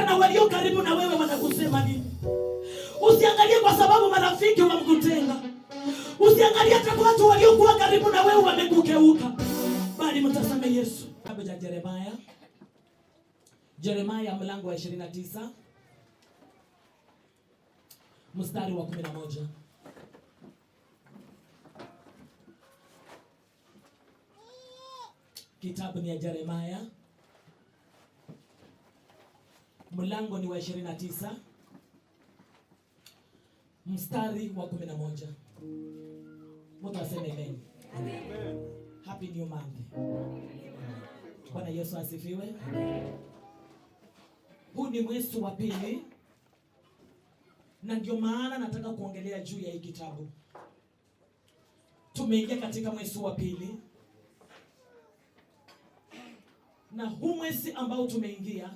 hata na walio karibu na wewe wanakusema nini. Usiangalie kwa sababu marafiki wamekutenga. Usiangalie hata kwa watu waliokuwa karibu na wewe wamekugeuka. Bali mtazame Yesu. Kitabu cha Yeremia mlango wa 29 mstari wa 11. Kitabu ni ya Yeremia mlango ni wa 29 mstari wa 11. Mtu aseme amen. Amen. Happy new month. Bwana Yesu asifiwe. Huu ni mwezi wa pili, na ndio maana nataka kuongelea juu ya hii kitabu. Tumeingia katika mwezi wa pili, na huu mwezi ambao tumeingia,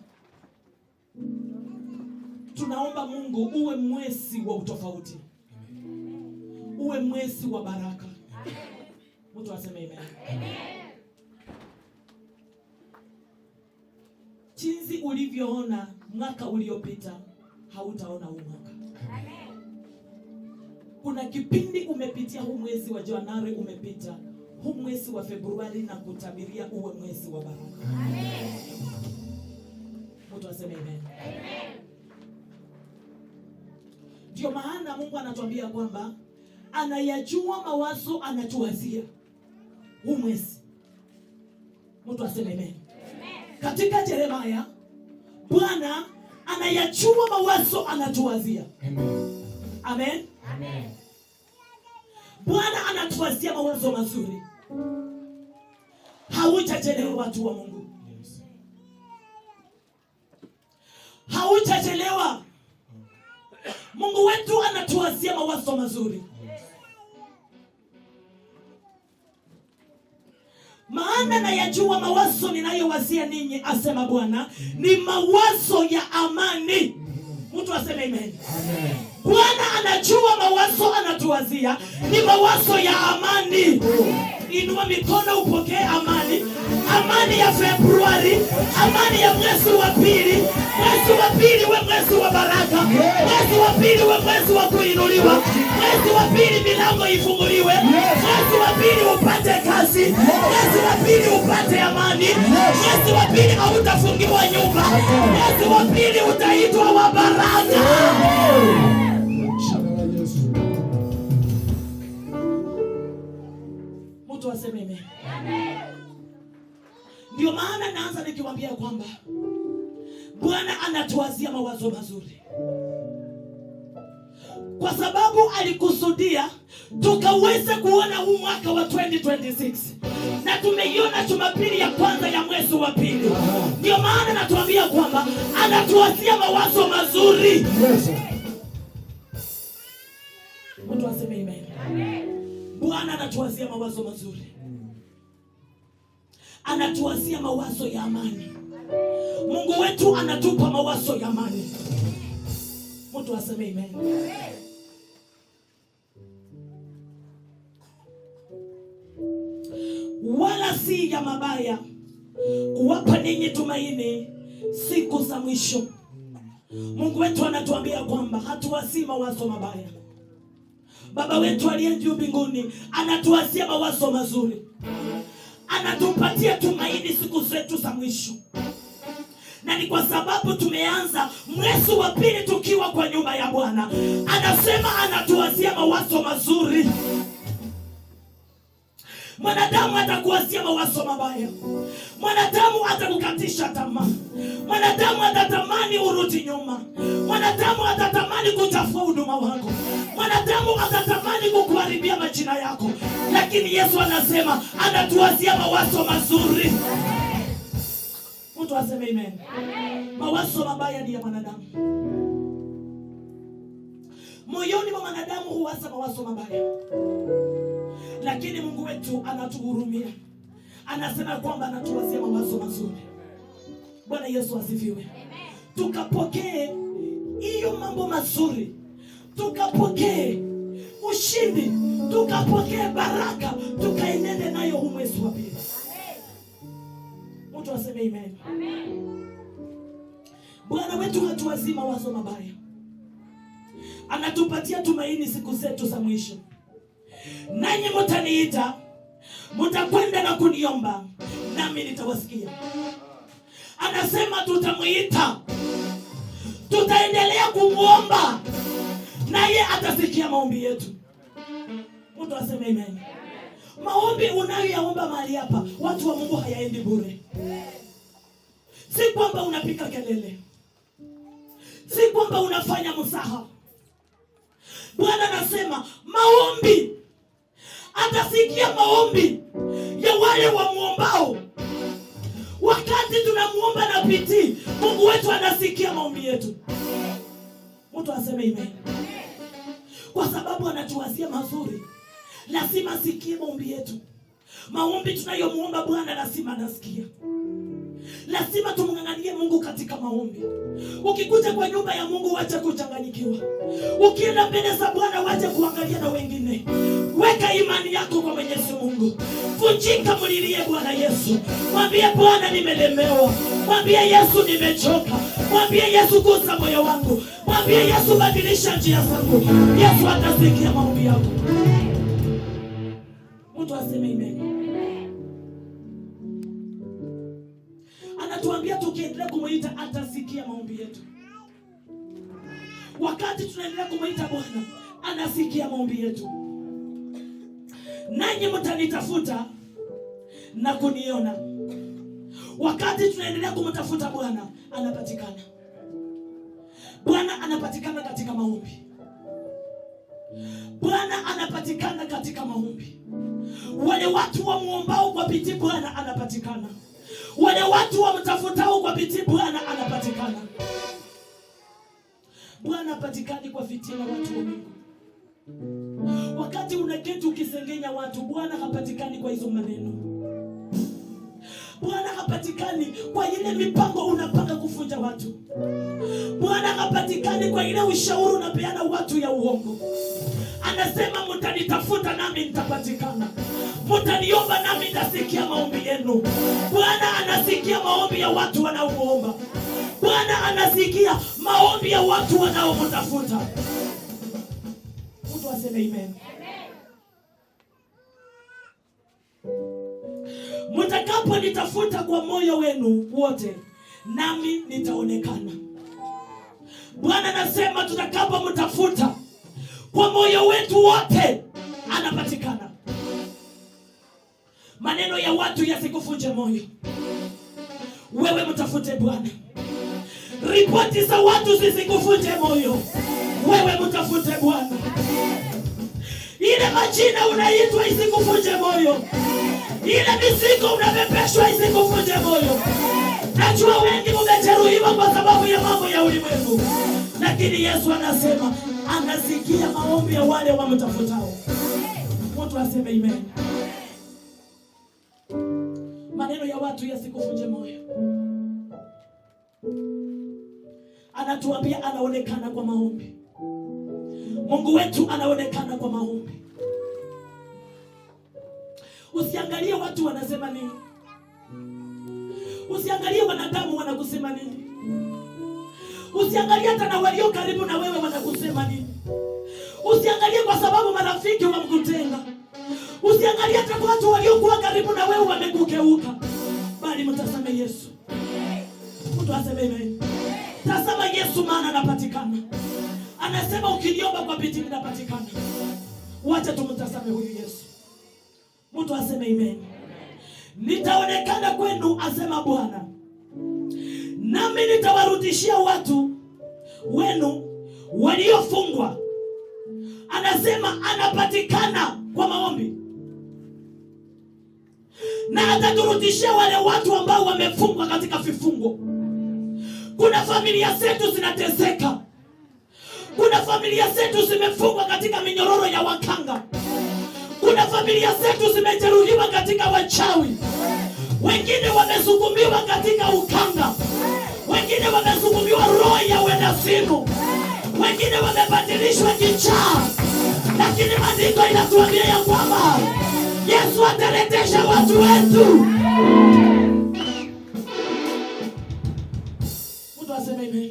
tunaomba Mungu uwe mwezi wa utofauti, uwe mwezi wa baraka. Mtu aseme amen. Amen. Jinsi ulivyoona mwaka uliopita, hautaona huu mwaka. Amen. Kuna kipindi umepitia, huu mwezi wa Januari umepita, huu mwezi wa Februari na kutabiria uwe mwezi wa baraka. Amen. Mtu aseme amen. Amen. Ndio maana Mungu anatuambia kwamba anayajua mawazo anatuwazia huu mwezi. Mtu aseme amen. Katika Yeremia, Bwana anayajua mawazo anatuwazia. Amen. Amen. Amen. Bwana anatuwazia mawazo mazuri. Haujachelewa watu wa Mungu. Haujachelewa. Mungu wetu anatuwazia mawazo mazuri. Maana nayajua mawazo ninayowazia ninyi, asema Bwana, ni mawazo ya amani. Mtu aseme amen. Amen. Bwana anajua mawazo anatuwazia ni mawazo ya amani. Inua mikono upokee amani. Amani ya Februari, amani ya mwezi wa pili. Mwezi wa pili we mwezi wa baraka. Mwezi wa pili we mwezi wa kuinuliwa. Mwezi wa pili milango ifunguliwe. Mwezi wa pili upate kazi. Mwezi wa pili upate amani. Mwezi wa pili hautafungiwa nyumba. Mwezi wa pili utaitwa wa baraka. Mtu aseme amen. Ndio maana naanza nikiwaambia kwamba Bwana anatuwazia mawazo mazuri, kwa sababu alikusudia tukaweze kuona huu mwaka wa 2026, na tumeiona Jumapili ya kwanza ya mwezi wa pili. Ndio maana natuambia kwamba anatuwazia mawazo mazuri. Mtu aseme amen. Bwana anatuwazia mawazo mazuri. Anatuwazia mawazo ya amani. Mungu wetu anatupa mawazo ya amani. Mtu aseme amen. Wala si ya mabaya, kuwapa ninyi tumaini siku za mwisho. Mungu wetu anatuambia kwamba hatuwazii mawazo mabaya. Baba wetu aliye juu mbinguni anatuwazia mawazo mazuri. Anatupatia tumaini siku zetu za mwisho. Na ni kwa sababu tumeanza mwezi wa pili tukiwa kwa nyumba ya Bwana. Anasema anatuwazia mawazo mazuri. Mwanadamu atakuwazia mawazo mabaya. Mwanadamu atakukatisha tamaa. Mwanadamu atatamani urudi nyuma. Mwanadamu atatamani kuchafua huduma wako. Mwanadamu atatamani kukuharibia majina yako. Lakini Yesu anasema anatuwazia mawazo mazuri. Mtu aseme amen. Mawazo mabaya ni ya mwanadamu. Moyoni mwa mwanadamu huwaza mawazo mabaya. Lakini Mungu wetu anatuhurumia. Anasema kwamba anatuwazia mawazo mazuri. Bwana Yesu asifiwe. Tukapokee hiyo mambo mazuri. Tukapokee ushindi. Tukapokee baraka. Tukaenende nayo huu mwezi wa pili. Mtu aseme amen. Bwana wetu hatuwazii mawazo mabaya, anatupatia tumaini siku zetu za mwisho. Nanyi mtaniita, mtakwenda na kuniomba, nami nitawasikia. Anasema tutamuita, tutaendelea kumuomba, naye atasikia maombi yetu. Mtu aseme amen. Maombi unayoyaomba mahali hapa, watu wa Mungu, hayaendi bure. Si kwamba unapika kelele, si kwamba unafanya mzaha. Bwana anasema maombi, atasikia maombi ya wale wamuombao. Wakati tunamuomba na bidii, Mungu wetu anasikia maombi yetu. Mtu aseme amen. Kwa sababu anatuwazia mazuri, lazima asikie maombi yetu. Maombi tunayomuomba Bwana lazima anasikia. Lazima tumng'ang'anie Mungu katika maombi. Ukikuja kwa nyumba ya Mungu, wacha kuchanganyikiwa. Ukienda mbele za Bwana, wacha kuangalia na wengine. Weka imani yako kwa Mwenyezi Mungu. Vunjika, mlilie Bwana Yesu. Mwambie Bwana, nimelemewa. Mwambie Yesu, nimechoka. Mwambie Yesu, gusa moyo wangu. Mwambie Yesu, badilisha njia zangu. Yesu atasikia maombi yako. Mtu aseme amen. Anatuambia tukiendelea kumuita atasikia maombi yetu. Wakati tunaendelea kumuita Bwana, anasikia maombi yetu. Nanyi mtanitafuta na kuniona. Wakati tunaendelea kumtafuta Bwana, anapatikana. Bwana anapatikana katika maombi. Bwana anapatikana katika maombi. Wale watu wa muombao kwa bidii, Bwana anapatikana. Wale watu wa mtafutao kwa bidii, Bwana anapatikana. Bwana hapatikani kwa fitina, watu wa Mungu. Wakati unaketi ukisengenya watu, Bwana hapatikani kwa hizo maneno. Bwana hapatikani kwa ile mipango unapanga kufunja watu. Bwana hapatikani kwa ile ushauri unapeana watu ya uongo. Anasema mtanitafuta nami nitapatikana. Mtaniomba nami nitasikia maombi yenu. Bwana anasikia maombi ya watu wanaomuomba. Bwana anasikia maombi ya watu wanaomtafuta. Mtu aseme amen. Mtakapo nitafuta kwa moyo wenu wote, nami nitaonekana. Bwana anasema tutakapo mtafuta kwa moyo wetu wote, anapatikana. Maneno ya watu yasikuvunje moyo. Wewe mtafute Bwana. Ripoti za watu zisikuvunje moyo. Wewe mtafute Bwana. Ile majina unaitwa isikuvunje moyo. Ile mizigo unabebeshwa isikuvunje moyo. Najua wengi mmejeruhiwa kwa sababu ya mambo ya ulimwengu, lakini Yesu anasema anasikia maombi ya wale wamtafutao. Mtu aseme amen. Maneno ya watu yasikuvunje moyo. Anatuambia anaonekana kwa maombi. Mungu wetu anaonekana kwa maombi. Usiangalie watu wanasema nini. Usiangalie wanadamu wanakusema nini. Usiangalie hata na walio karibu na wewe wanakusema nini. Usiangalie kwa sababu marafiki wamekutenga. Usiangalie hata watu waliokuwa karibu na wewe wamekugeuka. Bali mtazame Yesu. Mtu aseme amen. Tazama Yesu, maana anapatikana. Anasema ukiniomba kwa bidii nitapatikana. Wacha tumtazame huyu Yesu. Mtu aseme amen. Nitaonekana kwenu, asema Bwana, nami nitawarudishia watu wenu waliofungwa. Anasema anapatikana kwa maombi, na ataturudishia wale watu ambao wamefungwa katika vifungo. Kuna familia zetu zinateseka. Kuna familia zetu zimefungwa katika minyororo ya wakanga. Kuna familia zetu zimejeruhiwa katika wachawi. Wengine wamesukumiwa katika ukanga. Wengine wamesukumiwa roho ya wenasimu. Wengine wamebadilishwa kichaa. Lakini maandiko inatuambia ya kwamba Yesu ataretesha watu wetu. Mtu aseme amen.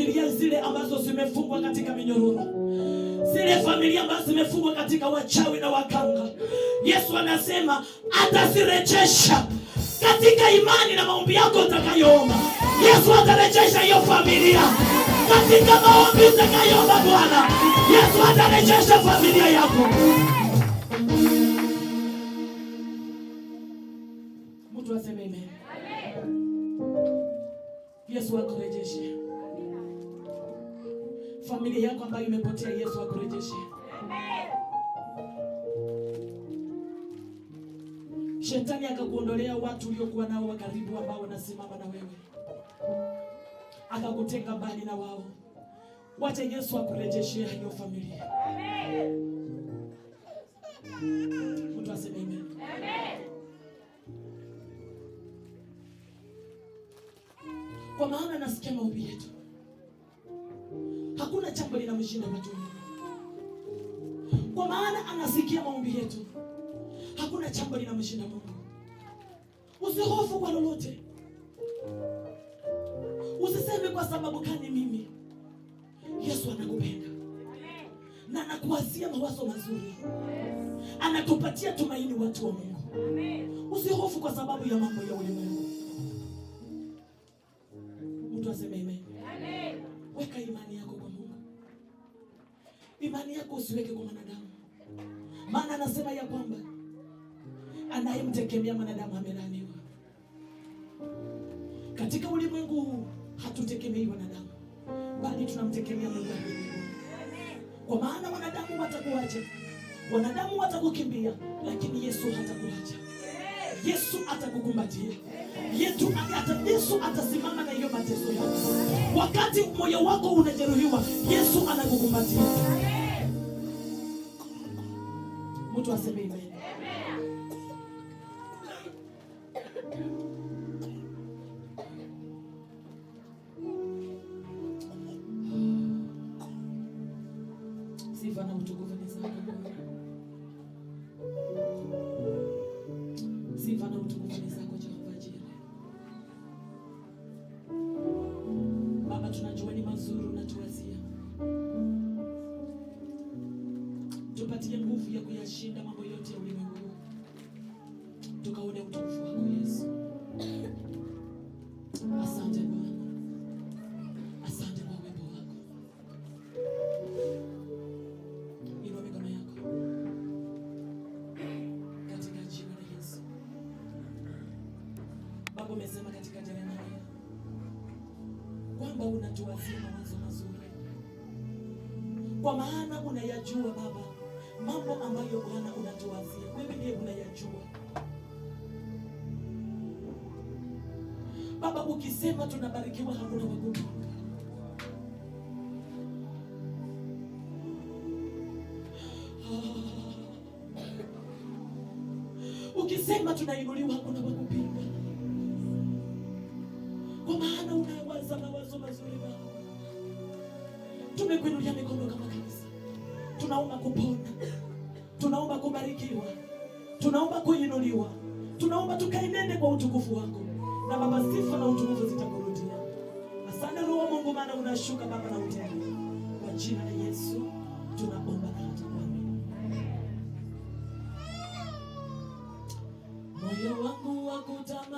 familia zile ambazo zimefungwa katika minyororo, zile familia ambazo zimefungwa katika wachawi na wakanga, Yesu anasema atazirejesha katika imani na maombi yako utakayoomba. Yesu atarejesha hiyo familia katika maombi utakayoomba Bwana. Yesu atarejesha familia yako. Mtu aseme amen. Yesu akurejeshe familia yako ambayo imepotea. Yesu akurejeshe. Shetani akakuondolea watu uliokuwa nao wa karibu ambao wanasimama na wewe, akakutenga mbali na wao. Wacha Yesu akurejeshe hiyo familia. Mtu aseme amen. Kwa maana nasikia maombi yetu, hakuna jambo linamshinda watu. Kwa maana anasikia maombi yetu, hakuna jambo linamshinda Mungu. Usihofu kwa lolote. Usiseme kwa sababu gani mimi. Yesu anakupenda na anakuwazia mawazo mazuri, anakupatia tumaini, watu wa Mungu. Usihofu kwa sababu ya mambo ya ulimwengu. Mtu aseme amen. Weka imani yako kwa Mungu. Imani yako usiweke kwa wanadamu, maana anasema ya kwamba anayemtegemea mwanadamu amelaaniwa. Katika ulimwengu huu hatutegemei wanadamu, bali tunamtegemea Mungu. Kwa maana wanadamu watakuacha, wanadamu watakukimbia, lakini Yesu hatakuacha. Yesu atakukumbatia. Yesu atasimama na hiyo mateso yako. Wakati moyo wako unajeruhiwa, Yesu anakukumbatia. Mtu aseme amen. Sifa na utukufu ni zako Bwana. Sifa na utukufu ni zako Jehova Jireh. Baba, tunajua ni mazuri unatuwazia. Tupatie nguvu ya kuyashinda mambo yote ya ulimwengu, tukaone utukufu wako Yesu. Asante Bwana. Asante kwa uwepo wako. Inua mikono yako katika jina la Yesu. Baba, umesema katika Yeremia kwamba unatuwazia mawazo mazuri, kwa maana unayajua Baba mambo ambayo Bwana unatuwazia. Wewe ndiye unayajua Baba. Ukisema tunabarikiwa, hakuna wagumu. Ukisema tunainuliwa, hakuna wakupinga, kwa maana unawaza mawazo mazuri Baba. Tumekuinulia mikono kama kanisa, tunaomba kupona, tunaomba kubarikiwa, tunaomba kuinuliwa, tunaomba tukaenende kwa utukufu wako. Na Baba, sifa na utukufu zitakurudia. Asante Roho wa Mungu, maana unashuka Baba na utende. Kwa jina la Yesu tunaomba na hata kuamini. Moyo wangu wa kutama